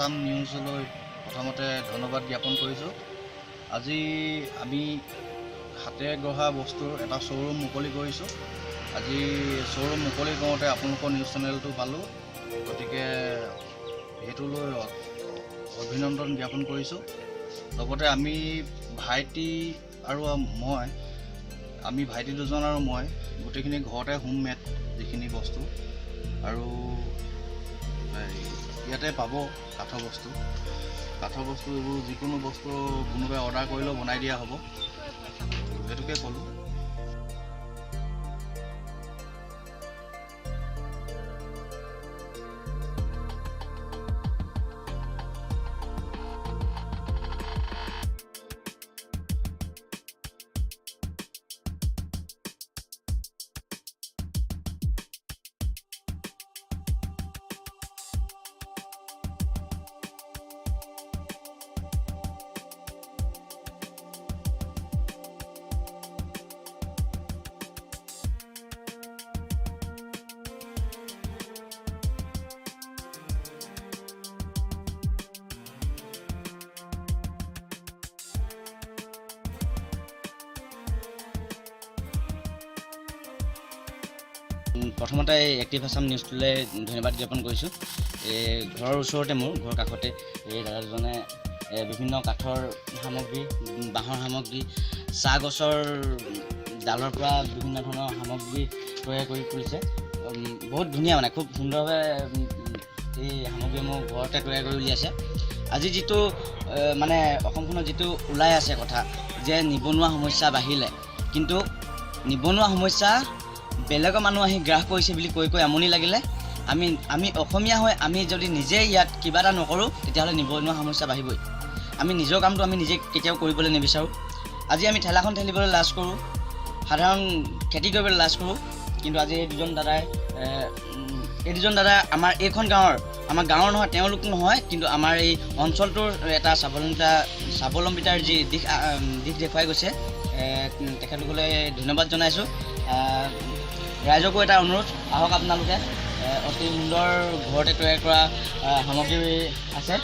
আছাম নিউজলৈ প্ৰথমতে ধন্যবাদ জ্ঞাপন কৰিছোঁ। আজি আমি হাতেৰে গঢ়া বস্তুৰ এটা শ্ব'ৰুম মুকলি কৰিছোঁ। আজি শ্ব'ৰুম মুকলি কৰোঁতে আপোনালোকৰ নিউজ চেনেলটো পালোঁ, গতিকে সেইটোলৈ অভিনন্দন জ্ঞাপন কৰিছোঁ। লগতে আমি ভাইটি আৰু আমি ভাইটি দুজন আৰু মই গোটেইখিনি ঘৰতে হোমমেড যিখিনি বস্তু আৰু ইয়াতে পাব কাঠৰ বস্তু এইবোৰ যিকোনো বস্তু কোনোবাই অৰ্ডাৰ কৰিলেও বনাই দিয়া হ'ব, সেইটোকে ক'লোঁ। প্ৰথমতে এক্টিভ আছাম নিউজটোলৈ ধন্যবাদ জ্ঞাপন কৰিছোঁ। ঘৰৰ ওচৰতে মোৰ ঘৰৰ কাষতে এই দাদাজনে বিভিন্ন কাঠৰ সামগ্ৰী, বাঁহৰ সামগ্ৰী, চাহ গছৰ ডালৰ পৰা বিভিন্ন ধৰণৰ সামগ্ৰী তৈয়াৰ কৰি ফুৰিছে। বহুত ধুনীয়া, মানে খুব সুন্দৰভাৱে এই সামগ্ৰীসমূহ ঘৰতে তৈয়াৰ কৰি উলিয়াইছে। আজি যিটো মানে অসমখনত যিটো ওলাই আছে কথা যে নিবনুৱা সমস্যা বাঢ়িলে, কিন্তু নিবনুৱা সমস্যা বেলেগৰ মানুহ আহি গ্ৰাস কৰিছে বুলি কৈ আমনি লাগিলে আমি অসমীয়া হৈ আমি যদি নিজে ইয়াত কিবা এটা নকৰোঁ, তেতিয়াহ'লে নিবনুৱা সমস্যা বাঢ়িবই। আমি নিজৰ কামটো আমি নিজে কেতিয়াও কৰিবলৈ নিবিচাৰোঁ। আজি আমি ঠেলাখন ঠেলিবলৈ লাজ কৰোঁ, সাধাৰণ খেতি কৰিবলৈ লাজ কৰোঁ, কিন্তু আজি এই দুজন দাদাই আমাৰ এইখন আমাৰ গাঁৱৰ নহয়, তেওঁলোক নহয়, কিন্তু আমাৰ এই অঞ্চলটোৰ এটা স্বাৱলম্বিতাৰ যি দিশ দেখুৱাই গৈছে, তেখেতলোকলৈ ধন্যবাদ জনাইছোঁ। ৰাইজকো এটা অনুৰোধ, আহক আপোনালোকে অতি সুন্দৰ ঘৰতে তৈয়াৰ কৰা সামগ্ৰী আছে।